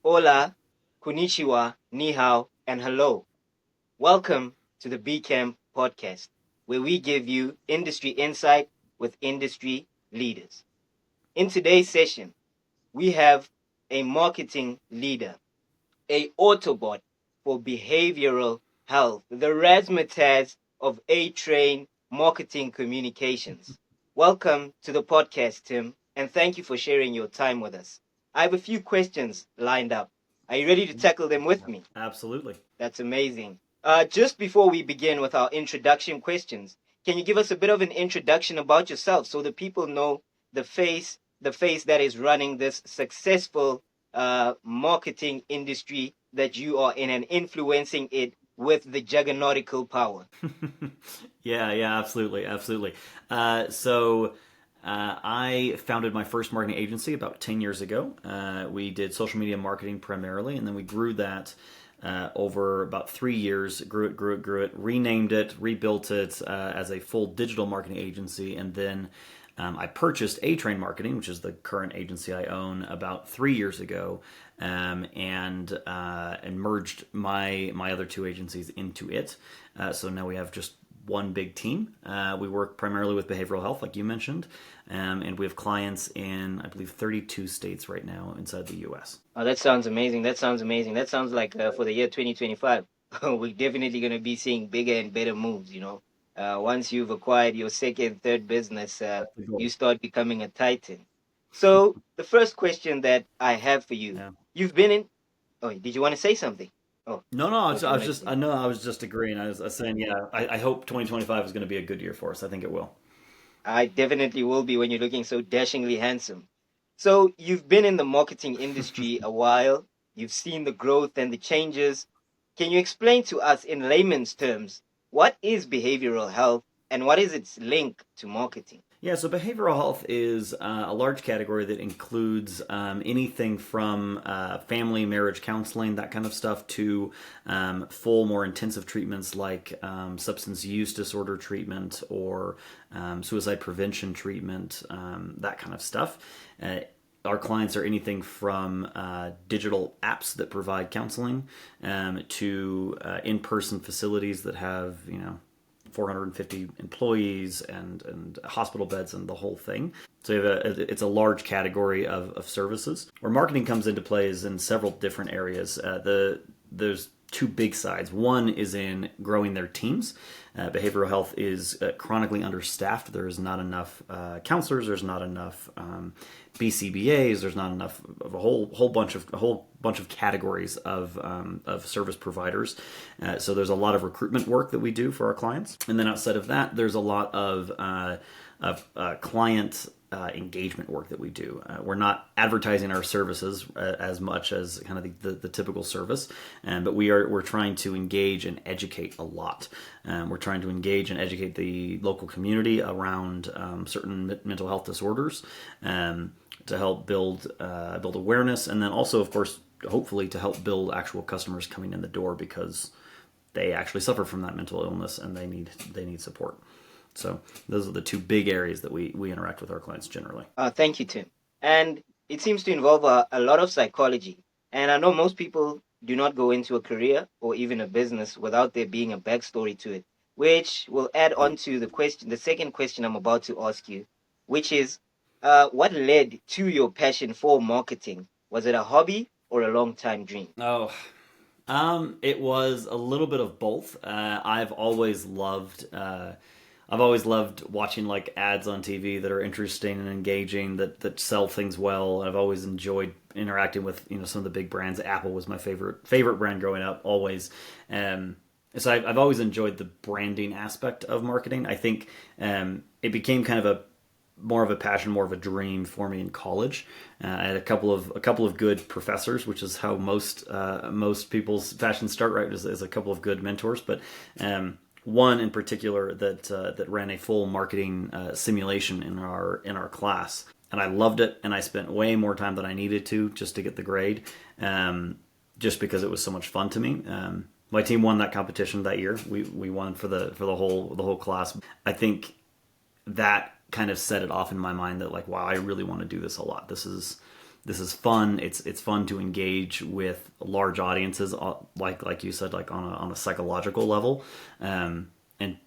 Hola, konnichiwa, ni hao, and hello. Welcome to the B Camp podcast, where we give you industry insight with industry leaders. In today's session, we have a marketing leader, a Autobot for behavioral health, the razzmatazz of A-Train marketing communications. Welcome to the podcast, Tim, and thank you for sharing your time with us. I have a few questions lined up. Are you ready to tackle them with me? Absolutely. That's amazing. Just before we begin with our introduction questions, can you give us a bit of an introduction about yourself so the people know the face that is running this successful marketing industry that you are in and influencing it with the juggernautical power? Yeah, absolutely. I founded my first marketing agency about 10 years ago. We did social media marketing primarily, and then we grew that over about 3 years, grew it, renamed it, rebuilt it as a full digital marketing agency, and then I purchased A-Train Marketing, which is the current agency I own, about 3 years ago, and merged my other two agencies into it. So now we have just one big team. We work primarily with behavioral health, like you mentioned, and we have clients in, I believe, 32 states right now inside the U.S. Oh, that sounds amazing. That sounds amazing. That sounds like for the year 2025, we're definitely going to be seeing bigger and better moves. Once you've acquired your second, third business, you start becoming a titan. So, the first question that I have for you, Yeah. you've been in. Oh, did you want to say something? Oh, No, I I was, thought you I was might just, say. I know, I was just agreeing. I was saying, yeah, I hope 2025 is going to be a good year for us. I think it will. I definitely will be when you're looking so dashingly handsome. So, you've been in the marketing industry a while, you've seen the growth and the changes. Can you explain to us in layman's terms what is behavioral health and what is its link to marketing? Yeah, so behavioral health is a large category that includes anything from family, marriage counseling, that kind of stuff, to full, more intensive treatments like substance use disorder treatment or suicide prevention treatment, that kind of stuff. Our clients are anything from digital apps that provide counseling to in-person facilities that have, 450 employees and hospital beds and the whole thing. So it's a large category of services. Where marketing comes into play is in several different areas. There's two big sides. One is in growing their teams. Behavioral health is chronically understaffed. There's not enough counselors. There's not enough BCBAs. There's not enough of a whole bunch of categories of service providers. So there's a lot of recruitment work that we do for our clients, and then outside of that, there's a lot of client engagement work that we do. We're not advertising our services as much as kind of the typical service, but we're trying to engage and educate a lot. We're trying to engage and educate the local community around certain mental health disorders to help build awareness, and then also, of course, hopefully to help build actual customers coming in the door because they actually suffer from that mental illness and they need support. So those are the two big areas that we interact with our clients generally. Thank you, Tim. And it seems to involve a lot of psychology. And I know most people do not go into a career or even a business without there being a backstory to it, which will add on to the second question I'm about to ask you, which is what led to your passion for marketing? Was it a hobby or a long time dream? Oh, it was a little bit of both. I've always loved watching like ads on TV that are interesting and engaging, that sell things well. I've always enjoyed interacting with some of the big brands. Apple was my favorite brand growing up, always. So I've always enjoyed the branding aspect of marketing. I think it became kind of a more of a passion, more of a dream for me in college. I had a couple of good professors, which is how most people's passions start, right? Is a couple of good mentors, but one in particular that ran a full marketing simulation in our class, and I loved it. And I spent way more time than I needed to just to get the grade, just because it was so much fun to me. My team won that competition that year. We won for the whole class. I think that kind of set it off in my mind that, like, wow, I really want to do this a lot. This this is fun. It's fun to engage with large audiences, like you said, like on a psychological level, and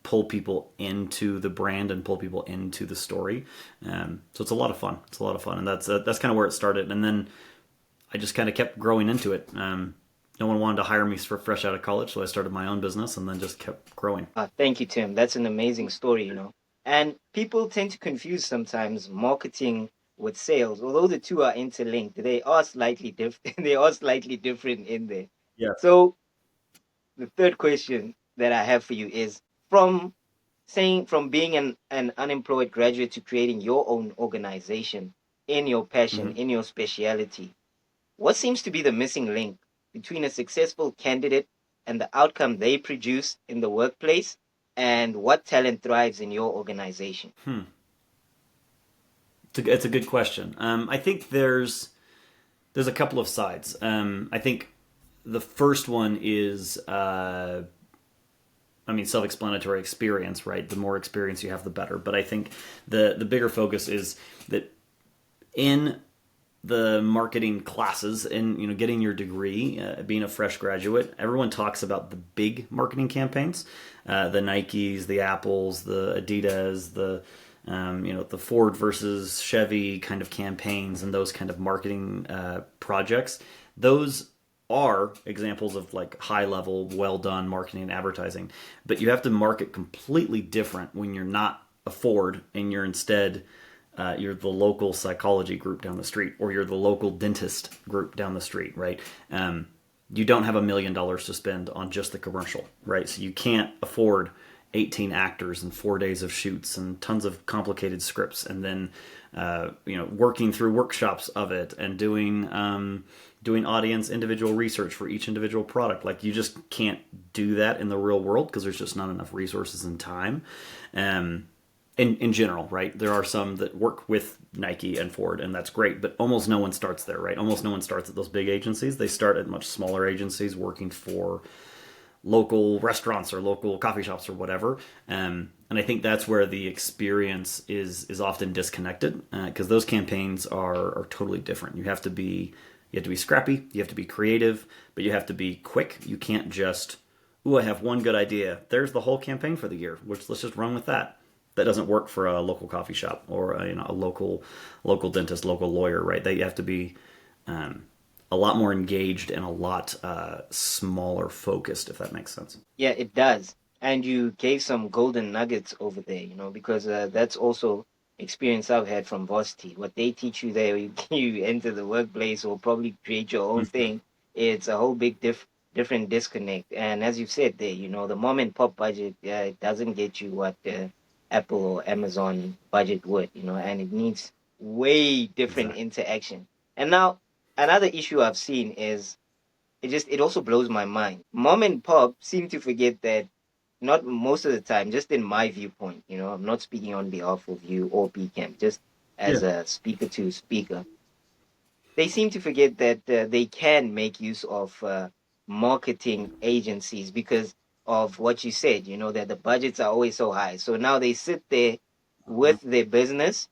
pull people into the brand and pull people into the story. So it's a lot of fun. It's a lot of fun, and that's kind of where it started. And then I just kind of kept growing into it. No one wanted to hire me for fresh out of college, so I started my own business and then just kept growing. Thank you, Tim. That's an amazing story, And people tend to confuse sometimes marketing with sales, although the two are interlinked. They are slightly different. They are slightly different in there. Yeah. So the third question that I have for you is from being an unemployed graduate to creating your own organization in your passion, Mm-hmm. in your speciality. What seems to be the missing link between a successful candidate and the outcome they produce in the workplace, and what talent thrives in your organization? It's a good question. I think there's a couple of sides. I think the first one is, self-explanatory: experience, right? The more experience you have, the better. But I think the bigger focus is that in the marketing classes and getting your degree, being a fresh graduate, everyone talks about the big marketing campaigns, the Nikes, the Apples, the Adidas, the Ford versus Chevy kind of campaigns and those kind of marketing projects. Those are examples of like high level, well done marketing and advertising, but you have to market completely different when you're not a Ford and you're instead you're the local psychology group down the street, or you're the local dentist group down the street, right? You don't have $1 million to spend on just the commercial, right? So you can't afford 18 actors and 4 days of shoots and tons of complicated scripts, and then working through workshops of it and doing audience individual research for each individual product. Like, you just can't do that in the real world because there's just not enough resources and time. In general, right? There are some that work with Nike and Ford, and that's great, but almost no one starts there, right? Almost no one starts at those big agencies. They start at much smaller agencies working for local restaurants or local coffee shops or whatever. And I think that's where the experience is often disconnected, because those campaigns are totally different. You have to be scrappy, you have to be creative, but you have to be quick. You can't just, I have one good idea. There's the whole campaign for the year, which let's just run with that. That doesn't work for a local coffee shop or a local dentist, local lawyer, right? They have to be a lot more engaged and a lot smaller focused, if that makes sense. Yeah, it does. And you gave some golden nuggets over there, because that's also experience I've had from varsity. What they teach you there, you enter the workplace or probably create your own thing. It's a whole big different disconnect. And as you said there, the mom and pop budget, it doesn't get you what Apple or Amazon budget would, and it needs way different Exactly. interaction. And now another issue I've seen is it also blows my mind. Mom and pop seem to forget that, not most of the time, just in my viewpoint, I'm not speaking on behalf of you or PCAM, just Yeah. as a speaker to speaker. They seem to forget that they can make use of marketing agencies because of what you said, that the budgets are always so high. So now they sit there Uh-huh. with their business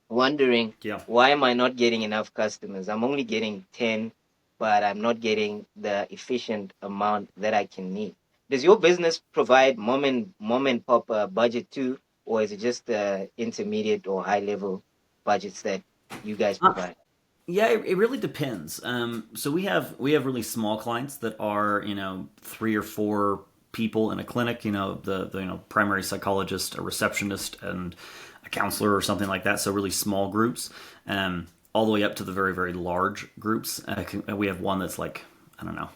wondering, Yeah. why am I not getting enough customers? I'm only getting 10, but I'm not getting the efficient amount that I can need. Does your business provide mom and pop budget too, or is it just intermediate or high level budgets that you guys Uh, provide? yeah, it really depends. So we have really small clients that are 3 or 4 people in a clinic. The primary psychologist, a receptionist, and a counselor or something like that. So really small groups, all the way up to the very very large groups. We have one that's like, I don't know,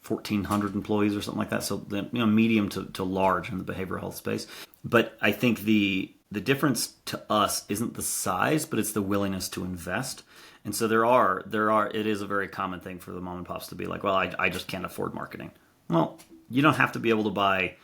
1,400 employees or something like that. So medium to large in the behavioral health space. But I think the difference to us isn't the size, but it's the willingness to invest. And so it is a very common thing for the mom and pops to be like, well, I just can't afford marketing. Well, you don't have to be able to buy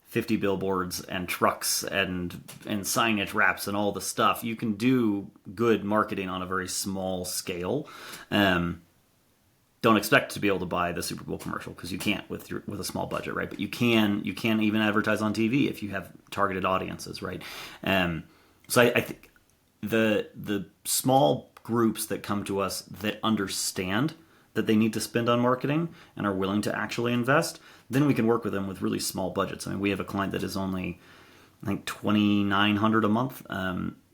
50 billboards and trucks and signage wraps and all the stuff. You can do good marketing on a very small scale. Don't expect to be able to buy the Super Bowl commercial because you can't with a small budget, right? But you can even advertise on TV if you have targeted audiences, right? So I think the small groups that come to us that understand that they need to spend on marketing and are willing to actually invest, then we can work with them with really small budgets. I mean, we have a client that is only, I think, $2,900 a month,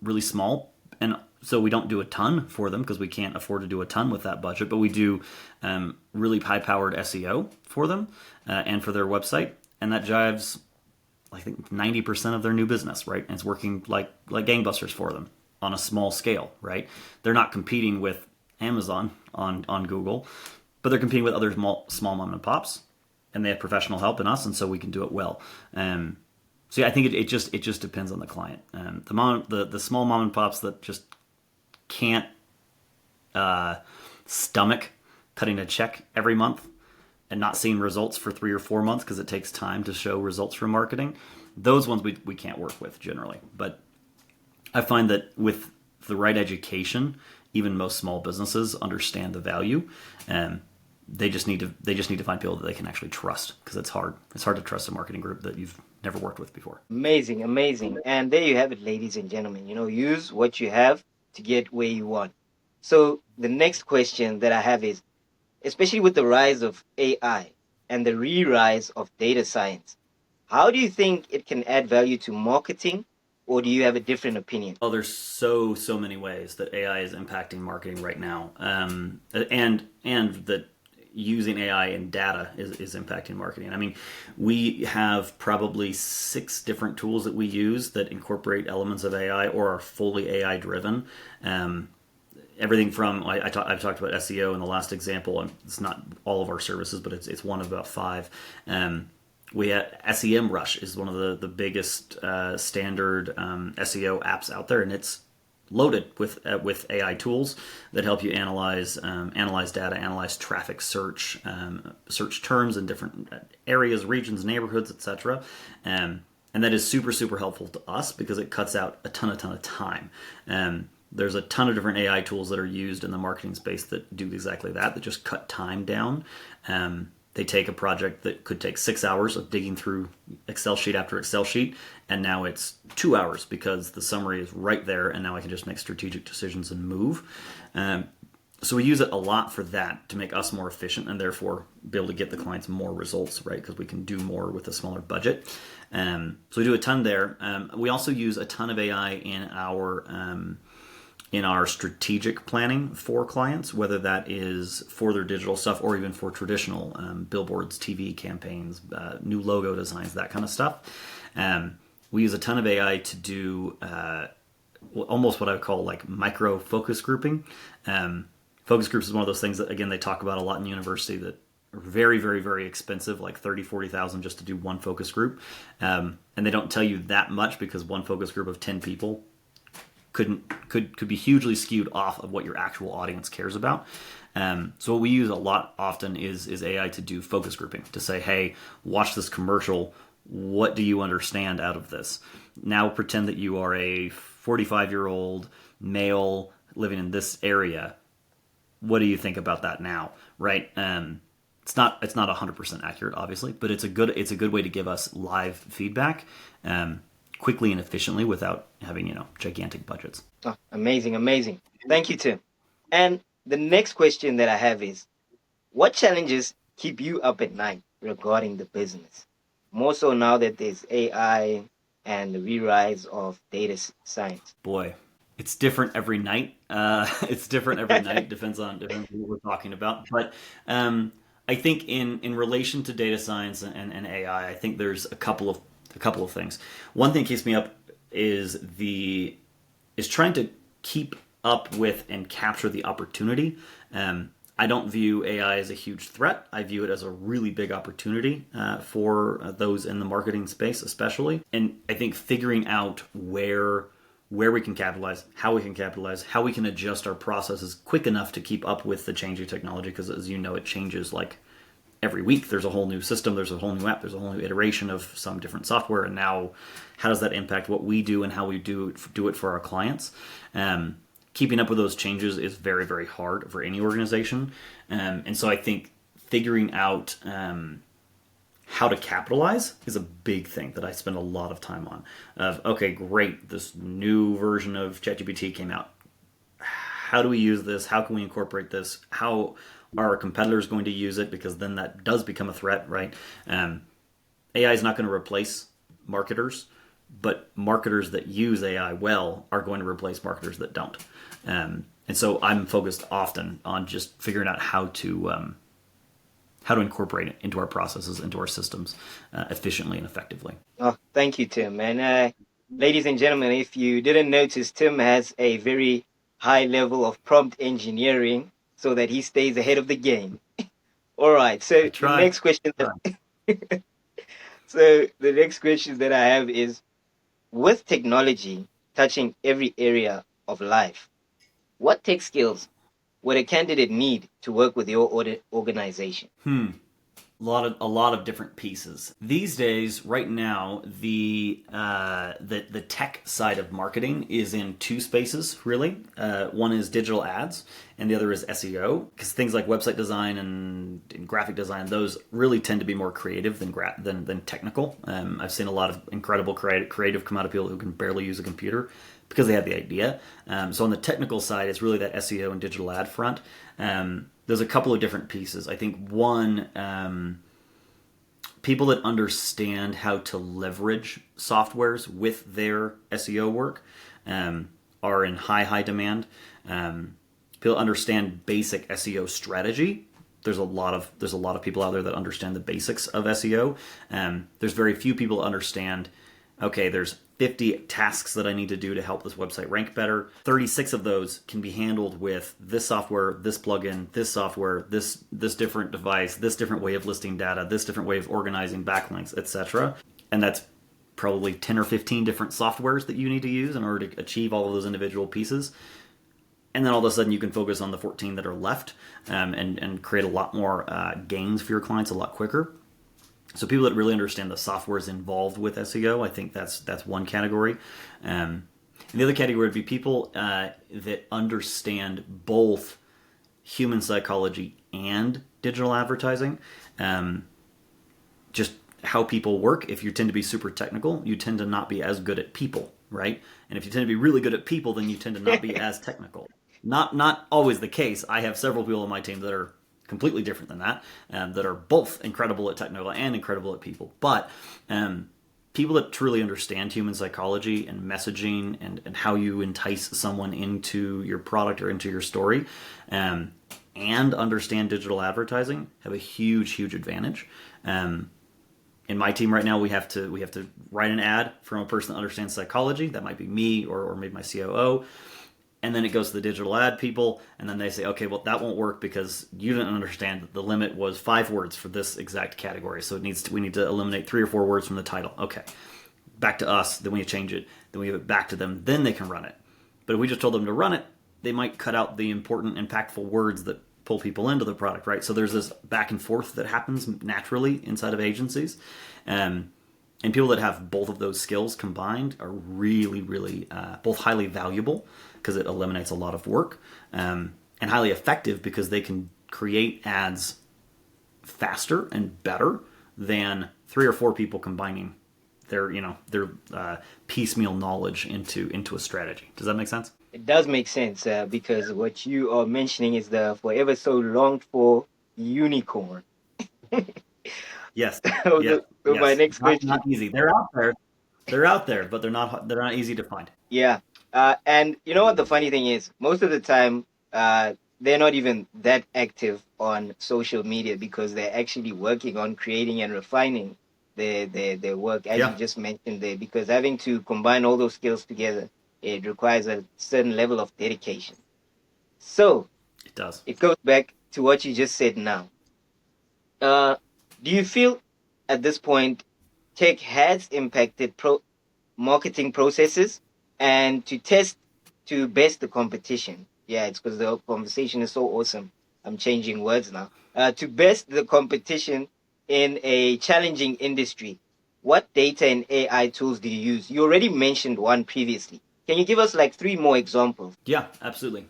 really small. And so we don't do a ton for them because we can't afford to do a ton with that budget, but we do really high-powered SEO for them and for their website. And that jives, I think, 90% of their new business, right? And it's working like gangbusters for them on a small scale, right? They're not competing with Amazon on Google, but they're competing with other small mom and pops, and they have professional help in us, and so we can do it well. So yeah, I think it just depends on the client. The small mom and pops that just can't stomach cutting a check every month and not seeing results for 3 or 4 months because it takes time to show results from marketing, those ones we can't work with generally. But I find that with the right education, even most small businesses understand the value, and they just need to find people that they can actually trust, because it's hard. It's hard to trust a marketing group that you've never worked with before. Amazing, amazing. And there you have it, ladies and gentlemen. Use what you have to get where you want. So the next question that I have is, especially with the rise of AI and the re-rise of data science, how do you think it can add value to marketing, or do you have a different opinion? Well, there's so many ways that AI is impacting marketing right now, and that using AI and data is impacting marketing. I mean, we have probably 6 different tools that we use that incorporate elements of AI or are fully AI driven. Everything from, I've talked about SEO in the last example, and it's not all of our services, but it's one of about 5. We have SEMrush is one of the biggest standard SEO apps out there, and it's loaded with AI tools that help you analyze data, analyze traffic, search terms in different areas, regions, neighborhoods, etc. And that is super helpful to us because it cuts out a ton of time. There's a ton of different AI tools that are used in the marketing space that do exactly that just cut time down. They take a project that could take 6 hours of digging through Excel sheet after Excel sheet, and now it's 2 hours because the summary is right there, and now I can just make strategic decisions and move. So we use it a lot for that, to make us more efficient and therefore be able to get the clients more results, right? Because we can do more with a smaller budget. So we do a ton there. We also use a ton of AI in our strategic planning for clients, whether that is for their digital stuff or even for traditional billboards, TV campaigns, new logo designs, that kind of stuff. We use a ton of AI to do almost what I would call like micro focus grouping. Focus groups is one of those things that, again, they talk about a lot in university that are very expensive, like $30,000-$40,000 just to do one focus group. And they don't tell you that much because one focus group of 10 people could be hugely skewed off of what your actual audience cares about. So what we use a lot often is AI to do focus grouping, to say, hey, watch this commercial. What do you understand out of this? Now pretend that you are a 45-year-old male living in this area. What do you think about that now? Right? It's not 100% accurate, obviously, but it's a good way to give us live feedback. Quickly and efficiently without having, gigantic budgets. Oh, amazing. Thank you, Tim. And the next question that I have is, what challenges keep you up at night regarding the business? More so now that there's AI and the re-rise of data science. Boy, it's different every night. It's different every night. Depends on what we're talking about. But I think in relation to data science and AI, I think there's a couple of things. One thing that keeps me up is trying to keep up with and capture the opportunity. I don't view AI as a huge threat. I view it as a really big opportunity for those in the marketing space, especially. And I think figuring out where we can capitalize, how we can adjust our processes quick enough to keep up with the changing technology, because as you know, it changes like every week. There's a whole new system, there's a whole new app, there's a whole new iteration of some different software, and now how does that impact what we do and how we do it for our clients? Keeping up with those changes is very hard for any organization, and so I think figuring out how to capitalize is a big thing that I spend a lot of time on. Okay, great, this new version of ChatGPT came out. how do we use this? How can we incorporate this? How are our competitors going to use it? Because then that does become a threat, right? AI is not going to replace marketers, but marketers that use AI well are going to replace marketers that don't. And so I'm focused often on just figuring out how to incorporate it into our processes, into our systems, efficiently and effectively. Oh, thank you, Tim. And ladies and gentlemen, if you didn't notice, Tim has a very high level of prompt engineering so that he stays ahead of the game. All right. So the next question that I have is, with technology touching every area of life, what tech skills would a candidate need to work with your organization? A lot of different pieces these days. Right now, the tech side of marketing is in two spaces, really. One is digital ads, and the other is SEO. Because things like website design and graphic design, those really tend to be more creative than technical. I've seen a lot of incredible creative come out of people who can barely use a computer because they had the idea. So on the technical side, it's really that SEO and digital ad front. There's a couple of different pieces. I think one, people that understand how to leverage softwares with their SEO work are in high demand. People understand basic SEO strategy. There's a lot of people out there that understand the basics of SEO. There's very few people that understand, okay, there's 50 tasks that I need to do to help this website rank better. 36 of those can be handled with this software, this plugin, this software, this different device, this different way of listing data, this different way of organizing backlinks, etc. And that's probably 10 or 15 different softwares that you need to use in order to achieve all of those individual pieces. And then all of a sudden you can focus on the 14 that are left, and create a lot more gains for your clients a lot quicker. So people that really understand the softwares involved with SEO, I think that's one category. And the other category would be people that understand both human psychology and digital advertising. Just how people work. If you tend to be super technical, you tend to not be as good at people, right? And if you tend to be really good at people, then you tend to not be as technical. Not always the case. I have several people on my team that are completely different than that, that are both incredible at technical and incredible at people. But people that truly understand human psychology and messaging and how you entice someone into your product or into your story, and understand digital advertising have a huge advantage. In my team right now, we have to write an ad from a person that understands psychology. That might be me or maybe my COO. And then it goes to the digital ad people, and then they say, okay, well, that won't work because you didn't understand that the limit was 5 words for this exact category. So we need to eliminate 3 or 4 words from the title. Okay, back to us. Then we change it. Then we give it back to them. Then they can run it. But if we just told them to run it, they might cut out the important, impactful words that pull people into the product, right? So there's this back and forth that happens naturally inside of agencies. And people that have both of those skills combined are really both highly valuable because it eliminates a lot of work, and highly effective because they can create ads faster and better than 3 or 4 people combining their piecemeal knowledge into a strategy. Does that make sense? It does make sense, because what you are mentioning is the forever so longed for unicorn. Yes. So my next question. Not easy. They're out there, but they're not easy to find. Yeah. And you know what the funny thing is? Most of the time, they're not even that active on social media because they're actually working on creating and refining their work, as you just mentioned there, because having to combine all those skills together, it requires a certain level of dedication. So it does. It goes back to what you just said now. Do you feel at this point tech has impacted marketing processes and to best the competition? Yeah, it's because the conversation is so awesome. I'm changing words now. To best the competition in a challenging industry, what data and AI tools do you use? You already mentioned one previously. Can you give us like 3 more examples? Yeah, absolutely.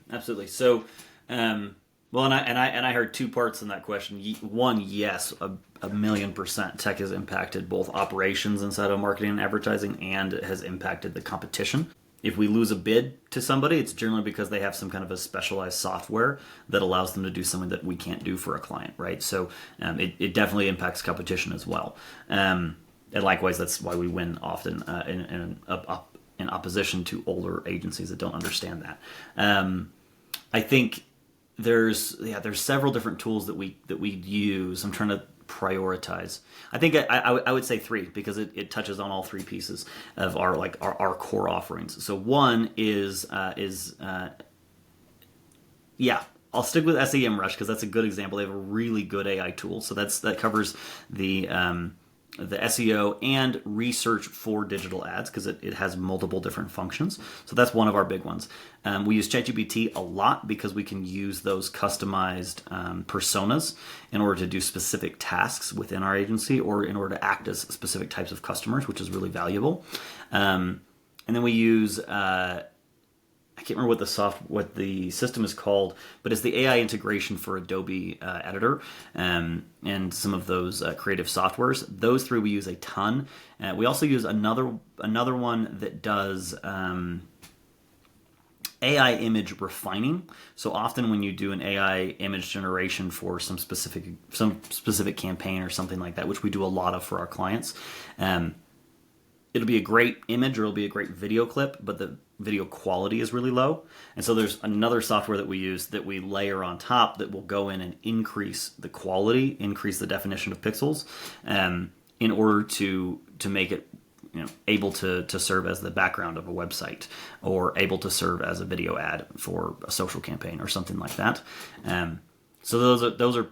So, well, and I heard 2 parts in that question. One, yes, a 1,000,000% tech has impacted both operations inside of marketing and advertising, and it has impacted the competition. if we lose a bid to somebody, it's generally because they have some kind of a specialized software that allows them to do something that we can't do for a client, right? So it definitely impacts competition as well. And likewise, that's why we win often in opposition to older agencies that don't understand that. I think there's several different tools that we use. I'm trying to prioritize. I think I would say three because it touches on all three pieces of our core offerings. So one is I'll stick with SEMrush because that's a good example. They have a really good AI tool. So that covers the SEO and research for digital ads because it has multiple different functions. So that's one of our big ones. We use ChatGPT a lot because we can use those customized personas in order to do specific tasks within our agency or in order to act as specific types of customers, which is really valuable. And then we use I can't remember what the system is called, but it's the AI integration for Adobe Editor and some of those creative softwares. Those three we use a ton. We also use another one that does AI image refining. So often when you do an AI image generation for some specific campaign or something like that, which we do a lot of for our clients, it'll be a great image or it'll be a great video clip, but the video quality is really low. And so there's another software that we use that we layer on top that will go in and increase the quality, increase the definition of pixels, in order to make it able to serve as the background of a website or able to serve as a video ad for a social campaign or something like that. So those are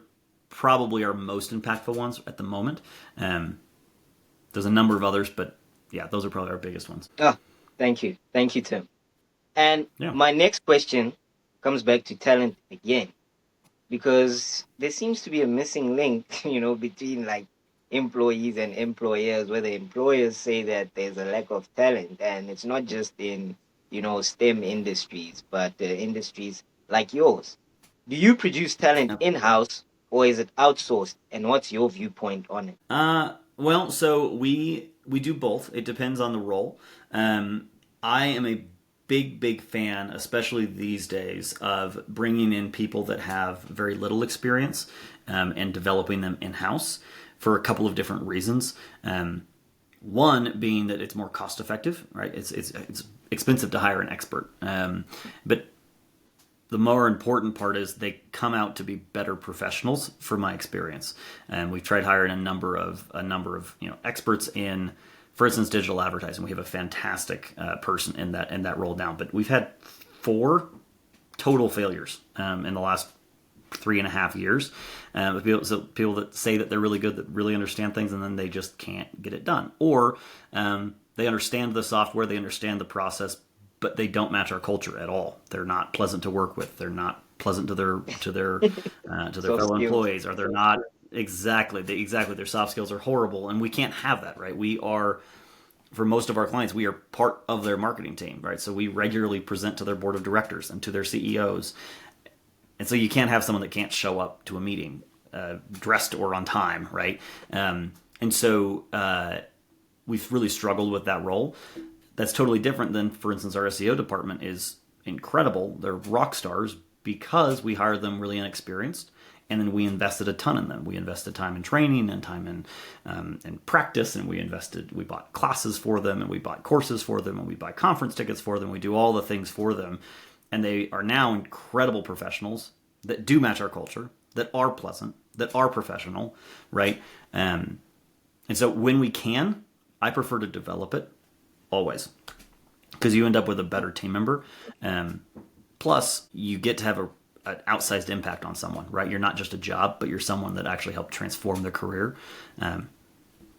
probably our most impactful ones at the moment. There's a number of others, but yeah, those are probably our biggest ones. Oh, thank you. Thank you, Tim. And Yeah. my next question comes back to talent again, because there seems to be a missing link, between like employees and employers, where the employers say that there's a lack of talent, and it's not just in, STEM industries, but industries like yours. Do you produce talent in-house or is it outsourced? And what's your viewpoint on it? Well, so we do both. It depends on the role. I am a big fan, especially these days, of bringing in people that have very little experience and developing them in-house for a couple of different reasons. One being that it's more cost effective, right? It's expensive to hire an expert, but the more important part is they come out to be better professionals, from my experience. And we've tried hiring a number of experts in, for instance, digital advertising. We have a fantastic person in that role now, but we've had 4 total failures in the last 3.5 years. People that say that they're really good, that really understand things, and then they just can't get it done. Or they understand the software, they understand the process, but they don't match our culture at all. They're not pleasant to work with. They're not pleasant to their fellow employees, or they're not exactly their soft skills are horrible, and we can't have that, right? We are, for most of our clients, we are part of their marketing team, right? So we regularly present to their board of directors and to their CEOs, and so you can't have someone that can't show up to a meeting dressed or on time, right? And so we've really struggled with that role. That's totally different than, for instance, our SEO department is incredible. They're rock stars because we hired them really inexperienced, and then we invested a ton in them. We invested time in training and time in practice, and we bought classes for them, and we bought courses for them, and we buy conference tickets for them. We do all the things for them, and they are now incredible professionals that do match our culture, that are pleasant, that are professional, right? And so when we can, I prefer to develop it. Always, because you end up with a better team member. Plus, you get to have an outsized impact on someone, right? You're not just a job, but you're someone that actually helped transform their career,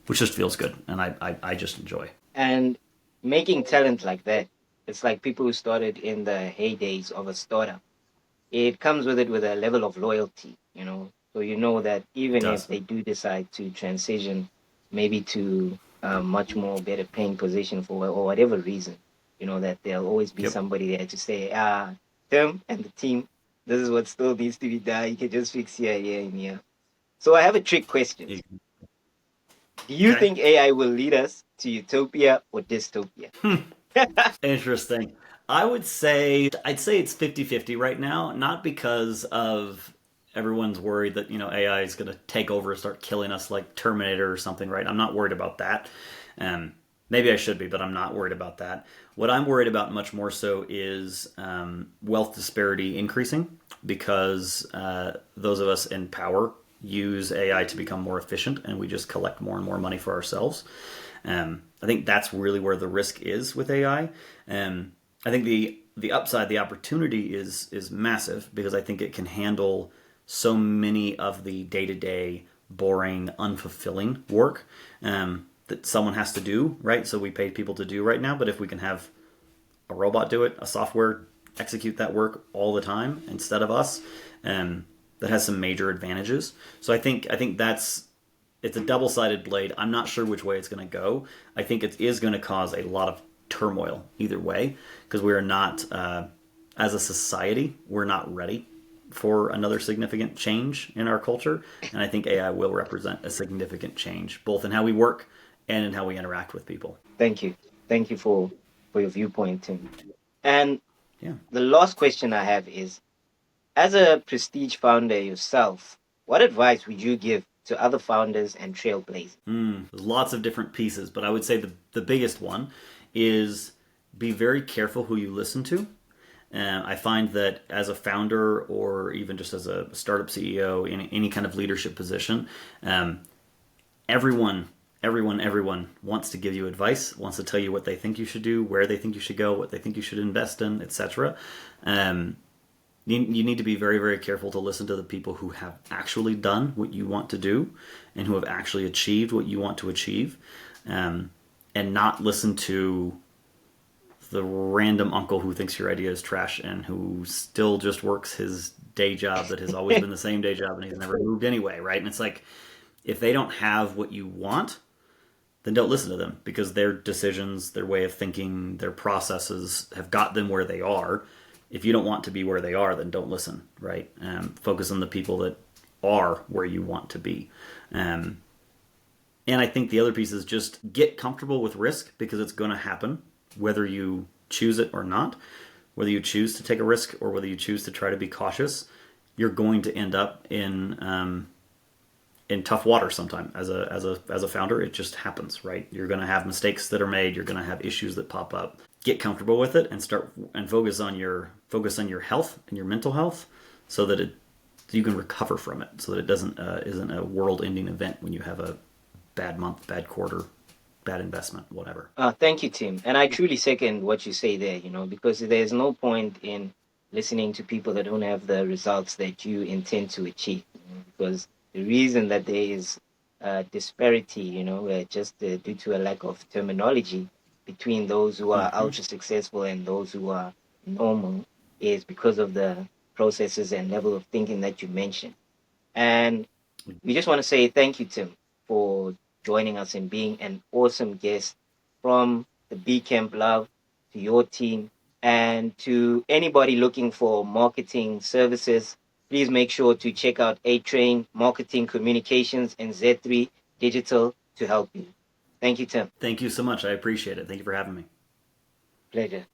which just feels good, and I just enjoy. And making talent like that, it's like people who started in the heydays of a startup. It comes with it with a level of loyalty, So that even if they do decide to transition maybe to a much more better paying position for or whatever reason, that there'll always be somebody there to say, Tim and the team, this is what still needs to be done. You can just fix here, and here. So I have a trick question. Do you think AI will lead us to utopia or dystopia? Interesting. I'd say it's 50-50 right now, not because of everyone's worried that, AI is going to take over and start killing us like Terminator or something, right? I'm not worried about that. Um, Maybe I should be, but I'm not worried about that. What I'm worried about much more so is wealth disparity increasing because those of us in power use AI to become more efficient and we just collect more and more money for ourselves. I think that's really where the risk is with AI. I think the upside, the opportunity is massive because I think it can handle so many of the day to day, boring, unfulfilling work that someone has to do, right? So we pay people to do right now, but if we can have a robot do it, a software execute that work all the time instead of us, that has some major advantages. So I think that's it's a double-sided blade. I'm not sure which way it's going to go. I think it is going to cause a lot of turmoil either way because we are not, as a society, we're not ready for another significant change in our culture, and I think AI will represent a significant change both in how we work and in how we interact with people. Thank you. Thank you for your viewpoint, Tim. And Yeah. the last question I have is, as a prestige founder yourself, what advice would you give to other founders and trailblazers? There's lots of different pieces, but I would say the biggest one is be very careful who you listen to. I find that as a founder or even just as a startup CEO in any kind of leadership position, um, everyone, everyone wants to give you advice, wants to tell you what they think you should do, where they think you should go, what they think you should invest in, etc. Um, you need to be very, very careful to listen to the people who have actually done what you want to do and who have actually achieved what you want to achieve, and not listen to the random uncle who thinks your idea is trash and who still just works his day job that has always been the same day job and he's never moved anyway, right? And it's like, if they don't have what you want, then don't listen to them because their decisions, their way of thinking, their processes have got them where they are. If you don't want to be where they are, then don't listen, right? Focus on the people that are where you want to be. Um, and I think the other piece is just get comfortable with risk because it's going to happen, whether you choose it or not. Whether you choose to take a risk or whether you choose to try to be cautious, you're going to end up in tough water sometime. As a founder, it just happens, right? You're going to have mistakes that are made. You're going to have issues that pop up. Get comfortable with it and start and focus on your health and your mental health, so that you can recover from it, so that it doesn't isn't a world-ending event when you have a bad month, bad quarter, bad investment, whatever. Thank you, Tim. And I truly second what you say there, because there's no point in listening to people that don't have the results that you intend to achieve. Because the reason that there is disparity, just due to a lack of terminology between those who are Mm-hmm. ultra successful and those who are normal, is because of the processes and level of thinking that you mentioned. And we just want to say thank you, Tim, for joining us and being an awesome guest from the B Camp Love to your team and to anybody looking for marketing services. Please make sure to check out A Train Marketing Communications and Z3 Digital to help you. Thank you, Tim. Thank you so much. I appreciate it. Thank you for having me. Pleasure.